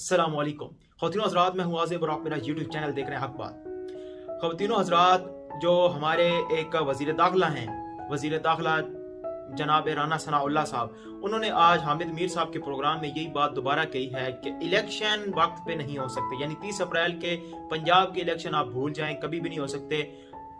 अस्सलाम वालेकुम ख़वातीनो हज़रात, मैं हूँ आज़िब और आप मेरा यूट्यूब चैनल देख रहे हैं हक बात। ख़वातीनो हज़रात, जो हमारे एक वज़ीर दाखिला हैं, वज़ीर दाखिला जनाब राना सनाउल्लाह साहब, उन्होंने आज हामिद मीर साहब के प्रोग्राम में यही बात दोबारा कही है कि इलेक्शन वक्त पे नहीं हो सकते, यानी 30 अप्रैल के पंजाब के इलेक्शन आप भूल जाएं, कभी भी नहीं हो सकते।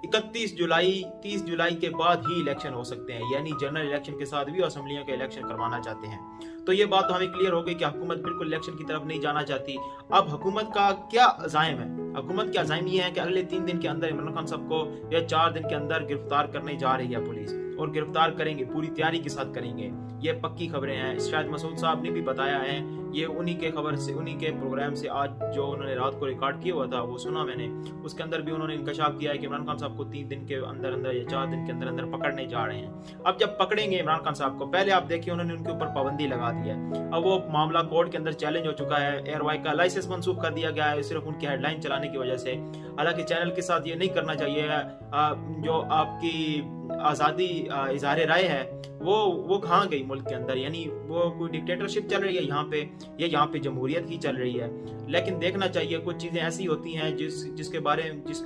30 जुलाई के बाद ही इलेक्शन हो सकते हैं, यानी जनरल इलेक्शन के साथ भी असेंबलियों के इलेक्शन करवाना चाहते हैं। तो ये बात तो हमें क्लियर हो गई कि हुकूमत बिल्कुल इलेक्शन की तरफ नहीं जाना चाहती। अब हुकूमत का क्या अज़ाइम है? हुकूमत के अज़ाइम ये है कि अगले 3 दिन के अंदर इमरान खान साहब को या 4 दिन के अंदर गिरफ्तार करने जा रही है पुलिस, और गिरफ्तार करेंगे, पूरी तैयारी के साथ करेंगे। ये पक्की खबरें हैं। शायद मसूद साहब ने भी बताया है, ये उन्हीं के खबर से, उन्हीं के प्रोग्राम से आज जो उन्होंने रात को रिकॉर्ड किया हुआ था वो सुना मैंने। उसके अंदर भी उन्होंने इंकशाफ किया है कि इमरान खान साहब को 3 दिन के अंदर अंदर या 4 दिन के अंदर अंदर पकड़ने जा रहे हैं। अब जब पकड़ेंगे इमरान खान साहब को, पहले आप देखिए उन्होंने उनके ऊपर पाबंदी लगा दी है। अब वो मामला कोर्ट के अंदर चैलेंज हो चुका है। एयरवाई का लाइसेंस मनसूख कर दिया गया है सिर्फ उनकी हेडलाइन चलाने की वजह से। हालांकि चैनल के साथ ये नहीं करना चाहिए। जो आपकी आज़ादी इज़हार राय है वो कहाँ गई मुल्क के अंदर? यानी वो कोई डिक्टेटरशिप चल रही है यहाँ पे, या यहाँ पे जमहूरियत ही चल रही है? लेकिन देखना चाहिए, कुछ चीज़ें ऐसी होती हैं जिसके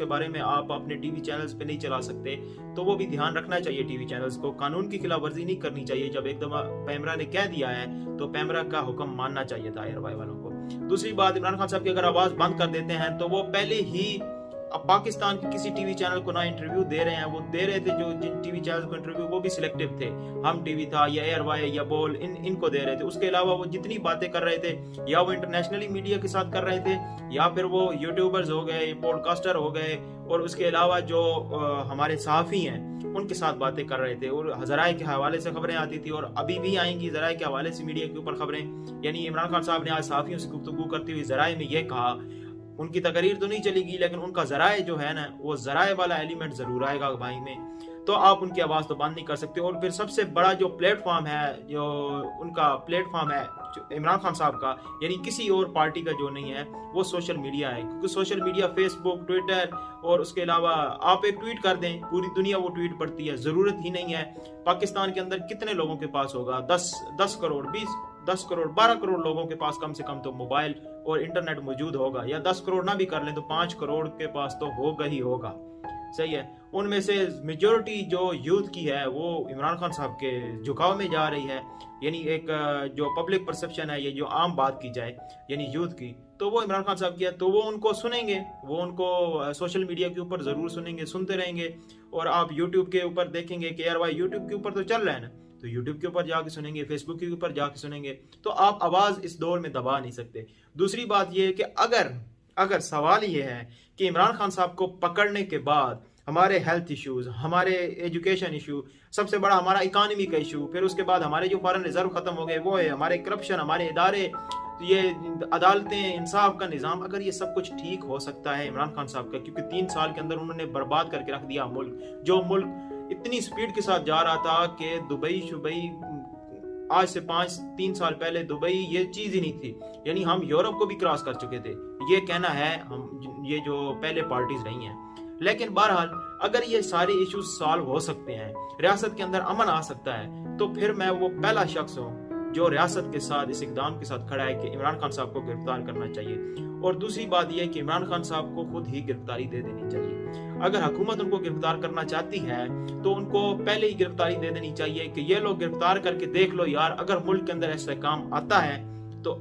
बारे में आप अपने टीवी चैनल्स पे नहीं चला सकते, तो वो भी ध्यान रखना चाहिए। टीवी चैनल्स को कानून की खिलाफ वर्जी नहीं करनी चाहिए। जब एकदम पैमरा ने कह दिया है तो पैमरा का हुक्म मानना चाहिए था एयरवाई वालों को। दूसरी बात, इमरान खान साहब की अगर आवाज़ बंद कर देते हैं तो वो पहले ही अब पाकिस्तान के किसी टीवी चैनल को ना इंटरव्यू दे रहे हैं। वो दे रहे थे, जो जिन टीवी चैनल को इंटरव्यू वो भी सिलेक्टिव थे। हम टीवी था या एयरवाई या बोल, इनको दे रहे थे। उसके अलावा वो जितनी बातें कर रहे थे, या वो इंटरनेशनली मीडिया के साथ कर रहे थे, या फिर वो यूट्यूबर्स हो गए, पॉडकास्टर हो गए, और उसके अलावा जो हमारे सहाफ़ी हैं उनके साथ बातें कर रहे थे। और ज़राए के हवाले से खबरें आती थी, और अभी भी आएंगी ज़राए के हवाले से मीडिया के ऊपर खबरें। यानी इमरान खान साहब ने आज सहाफ़ियों से गुफ्तगू करते हुए ज़राए में ये कहा, उनकी तकरीर तो नहीं चलेगी लेकिन उनका ज़राए जो है ना, वो ज़राए वाला एलिमेंट ज़रूर आएगा भाई में। तो आप उनकी आवाज़ तो बंद नहीं कर सकते। और फिर सबसे बड़ा जो प्लेटफॉर्म है, जो उनका प्लेटफॉर्म है इमरान खान साहब का, यानी किसी और पार्टी का जो नहीं है, वो सोशल मीडिया है। क्योंकि सोशल मीडिया, फेसबुक, ट्विटर, और उसके अलावा आप एक ट्वीट कर दें, पूरी दुनिया वो ट्वीट पढ़ती है। ज़रूरत ही नहीं है। पाकिस्तान के अंदर कितने लोगों के पास होगा? 10 करोड़, 10 करोड़, 12 करोड़ लोगों के पास कम से कम तो मोबाइल और इंटरनेट मौजूद होगा। या 10 करोड़ ना भी कर लें तो 5 करोड़ के पास तो होगा ही होगा। सही है। उनमें से मेजॉरिटी जो यूथ की है वो इमरान खान साहब के झुकाव में जा रही है। यानी एक जो पब्लिक परसेप्शन है, ये जो आम बात की जाए यानी यूथ की, तो वो इमरान खान साहब की है। तो वो उनको सुनेंगे, वो उनको सोशल मीडिया के ऊपर ज़रूर सुनेंगे, सुनते रहेंगे। और आप यूट्यूब के ऊपर देखेंगे कि यार भाई यूट्यूब के ऊपर तो चल रहा है ना, तो यूट्यूब के ऊपर जाके सुनेंगे, फेसबुक के ऊपर जाके सुनेंगे। तो आप आवाज़ इस दौर में दबा नहीं सकते। दूसरी बात यह है कि अगर सवाल ये है कि इमरान खान साहब को पकड़ने के बाद हमारे हेल्थ इश्यूज, हमारे एजुकेशन इशू, सबसे बड़ा हमारा इकानमी का इशू, फिर उसके बाद हमारे जो फॉरेन रिजर्व खत्म हो गए वो है, हमारे करप्शन, हमारे इदारे, ये अदालतें, इंसाफ का निज़ाम, अगर ये सब कुछ ठीक हो सकता है इमरान खान साहब का, क्योंकि 3 साल के अंदर उन्होंने बर्बाद करके रख दिया मुल्क। जो मुल्क इतनी स्पीड के साथ जा रहा था कि दुबई आज से 3 साल पहले दुबई ये चीज़ ही नहीं थी। यानी हम यूरोप को भी क्रॉस कर चुके थे, ये कहना है हम, ये जो पहले पार्टीज रही हैं। लेकिन बहरहाल अगर ये सारे इश्यूज सॉल्व हो सकते हैं, रियासत के अंदर अमन आ सकता है, तो फिर मैं वो पहला शख्स हूँ जो रियासत के साथ इस इकदाम के साथ खड़ा है कि इमरान खान साहब को गिरफ्तार करना चाहिए। और दूसरी बात यह कि इमरान खान साहब को खुद ही गिरफ्तारी दे देनी चाहिए। अगर हुकूमत उनको गिरफ्तार करना चाहती है तो उनको पहले ही गिरफ्तारी दे देनी चाहिए कि ये लोग गिरफ्तार करके देख लो यार, अगर मुल्क के अंदर ऐसा काम आता है तो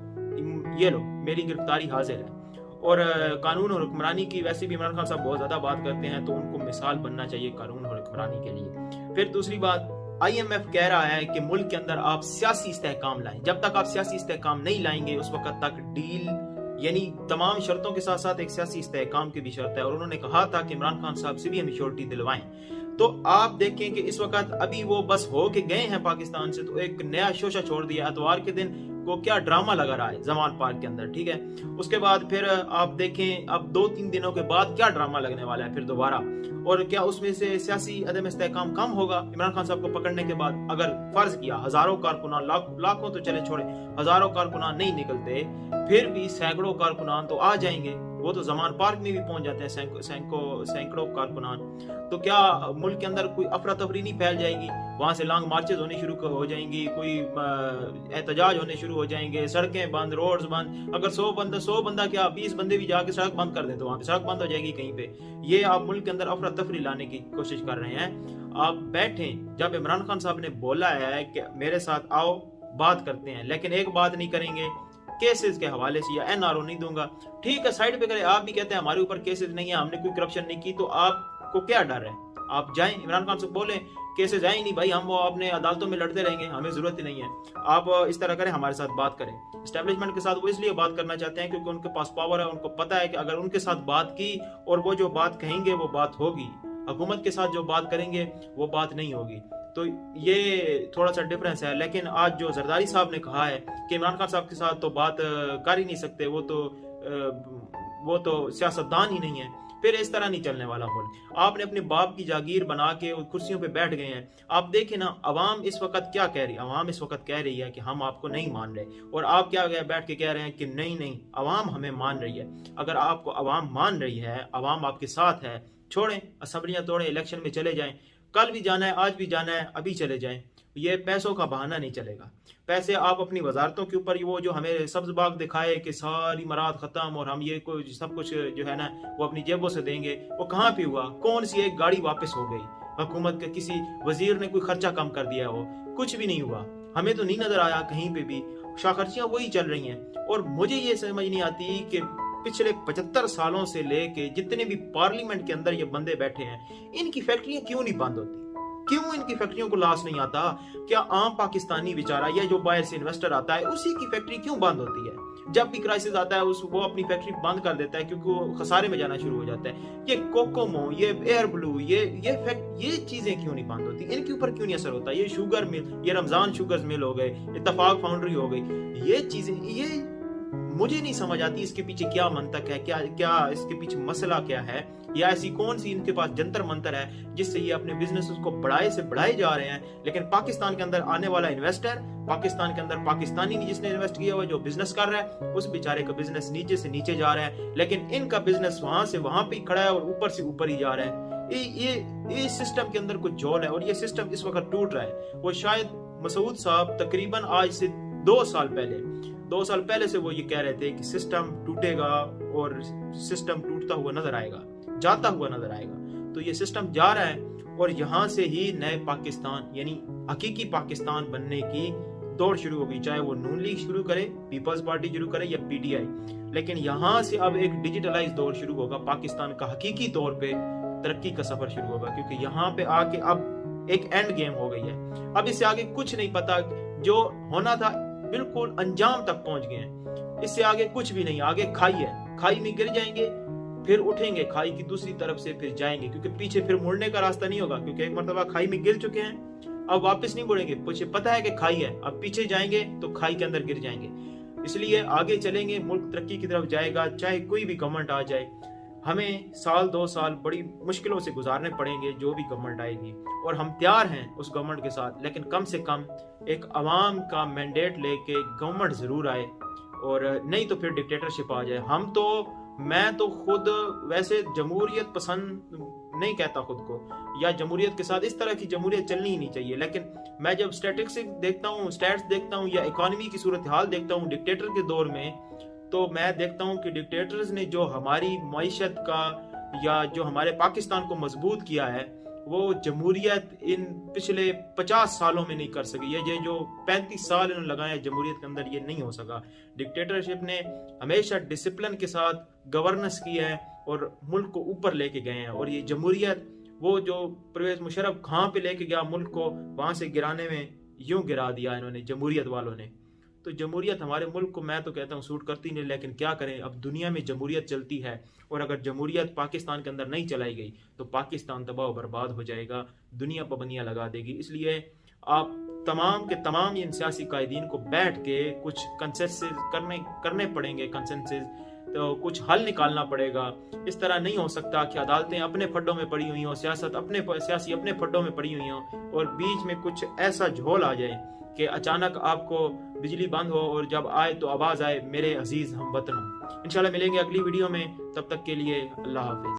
ये लो, मेरी गिरफ्तारी हाजिर है। और कानून और हुक्मरानी की वैसे भी इमरान खान साहब बहुत ज़्यादा बात करते हैं, तो उनको मिसाल बनना चाहिए कानून और हुक्मरानी के लिए। फिर दूसरी बात, IMF कह रहा है कि मुल्क के अंदर आप सियासी इस्तेहकाम लाएं। जब तक आप सियासी इस्तेहकाम नहीं लाएंगे उस वक्त तक डील, यानी तमाम शर्तों के साथ साथ एक सियासी इस्तेहकाम की भी शर्त है। और उन्होंने कहा था कि इमरान खान साहब से भी हम श्योरिटी दिलवाएं। तो आप देखें कि इस वक्त अभी वो बस हो के गए हैं पाकिस्तान से, तो एक नया शोशा छोड़ दिया। एतवार के दिन को क्या ड्रामा लगा रहा है जमान पार्क के अंदर, ठीक है। उसके बाद फिर आप देखें अब 2-3 दिनों के बाद क्या ड्रामा लगने वाला है फिर दोबारा। और क्या उसमें से सियासी अदम इस्तेहकाम कम होगा इमरान खान साहब को पकड़ने के बाद? अगर फर्ज किया हजारों कारकुनान, लाखों तो चले छोड़े, हजारों कारकुनान नहीं निकलते, फिर भी सैकड़ों कारकुनान तो आ जाएंगे। वो तो जमान पार्क में भी पहुंच जाते हैं सैकड़ों कारकुनान। तो क्या मुल्क के अंदर कोई अफरा तफरी नहीं फैल जाएगी? वहां से लॉन्ग मार्चेज होने शुरू हो जाएंगी, कोई एहतजाज होने शुरू हो जाएंगे, सड़कें बंद, रोड्स बंद। अगर 100 बंदा क्या 20 बंदे भी जाके सड़क बंद कर दें तो वहां पे सड़क बंद हो जाएगी कहीं पे। ये आप मुल्क के अंदर अफरा तफरी लाने की कोशिश कर रहे हैं। आप बैठें, जब इमरान खान साहब ने बोला है कि मेरे साथ आओ बात करते हैं, लेकिन एक बात नहीं करेंगे केसेस के हवाले से, या एनआरओ नहीं दूंगा, ठीक है साइड पे करें। आप भी कहते हैं हमारे ऊपर केसेस नहीं है, हमने कोई करप्शन नहीं की, तो आपको क्या डर है? आप जाएं इमरान खान से बोलें केसेस आए नहीं भाई, हम वो अपने अदालतों में लड़ते रहेंगे, हमें जरूरत ही नहीं है। आप इस तरह करें, हमारे साथ बात करें। एस्टेब्लिशमेंट के साथ वो इसलिए बात करना चाहते हैं क्योंकि उनके पास पावर है, उनको पता है कि अगर उनके साथ बात की और वो जो बात कहेंगे वो बात होगी, हुकूमत के साथ जो बात करेंगे वो बात नहीं होगी। तो ये थोड़ा सा डिफरेंस है। लेकिन आज जो जरदारी साहब ने कहा है कि इमरान खान साहब के साथ तो बात कर ही नहीं सकते, वो तो सियासतदान ही नहीं है, फिर इस तरह नहीं चलने वाला मुल्क। आपने अपने बाप की जागीर बना के कुर्सियों पे बैठ गए हैं। आप देखें ना, अवाम इस वक्त क्या कह रही है? अवाम इस वक्त कह रही है कि हम आपको नहीं मान रहे, और आप क्या बैठ के कह रहे हैं कि नहीं अवाम हमें मान रही है। अगर आपको अवाम मान रही है, अवाम आपके साथ है, छोड़ें असम्बलियां तोड़ें, इलेक्शन में चले जाएं। कल भी जाना है, आज भी जाना है, अभी चले जाएं। ये पैसों का बहाना नहीं चलेगा। पैसे आप अपनी वजारतों के ऊपर, वो जो हमें सब्ज बाग दिखाए कि सारी मराद खत्म और हम ये कोई सब कुछ जो है ना वो अपनी जेबों से देंगे, वो कहाँ पे हुआ? कौन सी एक गाड़ी वापस हो गई? हुकूमत के किसी वजीर ने कोई खर्चा कम कर दिया हो? कुछ भी नहीं हुआ। हमें तो नहीं नजर आया कहीं पे भी, शाखर्चियां वही चल रही हैं। और मुझे ये समझ नहीं आती कि पिछले 75 सालों से लेके जितने भी पार्लियामेंट के अंदर ये बंदे बैठे हैं, इनकी फैक्ट्रियां क्यों नहीं बंद होती? क्यों इनकी फैक्ट्रियों को लॉस नहीं आता? क्या आम पाकिस्तानी बेचारा या जो बाहर से इन्वेस्टर आता है उसी की फैक्ट्री क्यों बंद होती है? जब भी क्राइसिस आता है वो अपनी फैक्ट्री बंद कर देता है क्योंकि वो खसारे में जाना शुरू हो जाता है। ये कोकोमो, ये एयर ब्लू, ये चीजें क्यों नहीं बंद होती? इनके ऊपर क्यों नहीं असर होता? ये शुगर मिल, ये रमजान शुगर्स मिल हो गए, इत्तफाक फाउंड्री हो गई, ये चीजें ये मुझे नहीं समझ आती। इसके पीछे क्या मंतक है? क्या इसके पीछे मसला क्या है? या ऐसी कौन सी इनके पास जंतर मंतर है जिससे ये अपने बिजनेस को बढ़ाए से बढ़ाए जा रहे हैं? लेकिन पाकिस्तान के अंदर आने वाला इन्वेस्टर, पाकिस्तान के अंदर पाकिस्तानी जिसने इन्वेस्ट किया हुआ, जो बिजनेस कर रहा है, उस बेचारे का बिजनेस नीचे से नीचे जा रहा है, लेकिन इनका बिजनेस वहां से वहां पे खड़ा है और ऊपर से ऊपर ही जा रहा है। ये सिस्टम के अंदर कुछ जोड़ है और ये सिस्टम इस वक्त टूट रहा है। वो शायद मसूद साहब तकरीबन आज से 2 साल पहले से वो ये कह रहे थे कि सिस्टम टूटेगा और सिस्टम टूटता हुआ नजर आएगा, जाता हुआ नजर आएगा। तो ये सिस्टम जा रहा है और यहाँ से ही नए पाकिस्तान यानी हकीकी पाकिस्तान बनने की दौड़ शुरू हो गई। चाहे वो नून लीग शुरू करे, पीपल्स पार्टी शुरू करे या पीटीआई, लेकिन यहाँ से अब एक डिजिटलाइज दौर शुरू होगा। पाकिस्तान का हकीकी तौर पे तरक्की का सफर शुरू होगा, क्योंकि यहाँ पे आके अब एक एंड गेम हो गई है। अब इससे आगे कुछ नहीं पता, जो होना था बिल्कुल अंजाम तक पहुंच गए हैं। इससे आगे कुछ भी नहीं, आगे खाई है, खाई में गिर जाएंगे, फिर उठेंगे, खाई की दूसरी तरफ से फिर जाएंगे, क्योंकि पीछे फिर मुड़ने का रास्ता नहीं होगा, क्योंकि एक मर्तबा खाई में गिर चुके हैं, अब वापस नहीं मुड़ेंगे। मुझे पता है कि खाई है, अब पीछे जाएंगे तो खाई के अंदर गिर जाएंगे। इसलिए आगे चलेंगे, मुल्क तरक्की की तरफ जाएगा, चाहे कोई भी गवर्नमेंट आ जाए। हमें 1-2 साल बड़ी मुश्किलों से गुजारने पड़ेंगे, जो भी गवर्नमेंट आएगी, और हम तैयार हैं उस गवर्नमेंट के साथ। लेकिन कम से कम एक अवाम का मैंडेट लेके गवर्नमेंट जरूर आए, और नहीं तो फिर डिक्टेटरशिप आ जाए। मैं तो खुद वैसे जमहूरियत पसंद नहीं कहता खुद को, या जमहूरियत के साथ इस तरह की जमहूरियत चलनी ही नहीं चाहिए। लेकिन मैं जब स्टैट्स देखता हूँ या इकोनॉमी की सूरत हाल देखता हूँ डिक्टेटर के दौर में, तो मैं देखता हूँ कि डिक्टेटर्स ने जो हमारी मईशत का या जो हमारे पाकिस्तान को मजबूत किया है, वो जमहूरियत इन पिछले 50 सालों में नहीं कर सकी। ये जो 35 साल इन्होंने लगाए जमहूरियत के अंदर, ये नहीं हो सका। डिक्टेटरशिप ने हमेशा डिसिप्लिन के साथ गवर्नेंस की है और मुल्क को ऊपर लेके गए हैं। और ये जमहूरियत, वो जो परवेज मुशर्रफ कहाँ पे लेके गया मुल्क को, वहां से गिराने में यूं गिरा दिया इन्होंने, जमहूरियत वालों ने। तो जमहूरियत हमारे मुल्क को, मैं तो कहता हूँ, सूट करती नहीं। लेकिन क्या करें, अब दुनिया में जमहूरियत चलती है, और अगर जमहूरियत पाकिस्तान के अंदर नहीं चलाई गई तो पाकिस्तान तबाह बर्बाद हो जाएगा, दुनिया पाबंदियां लगा देगी। इसलिए आप तमाम के तमाम इन सियासी कायदीन को बैठ के कुछ कंसेंसस करने पड़ेंगे, तो कुछ हल निकालना पड़ेगा। इस तरह नहीं हो सकता कि अदालतें अपने फड्डों में पड़ी हुई हों, सियासी अपने फड्डों में पड़ी हुई हों, और बीच में कुछ ऐसा झोल आ जाए کہ اچانک آپ کو بجلی بند ہو اور جب آئے تو آواز آئے میرے عزیز ہم وطنوں۔ انشاءاللہ ملیں گے اگلی ویڈیو میں، تب تک کے لیے اللہ حافظ۔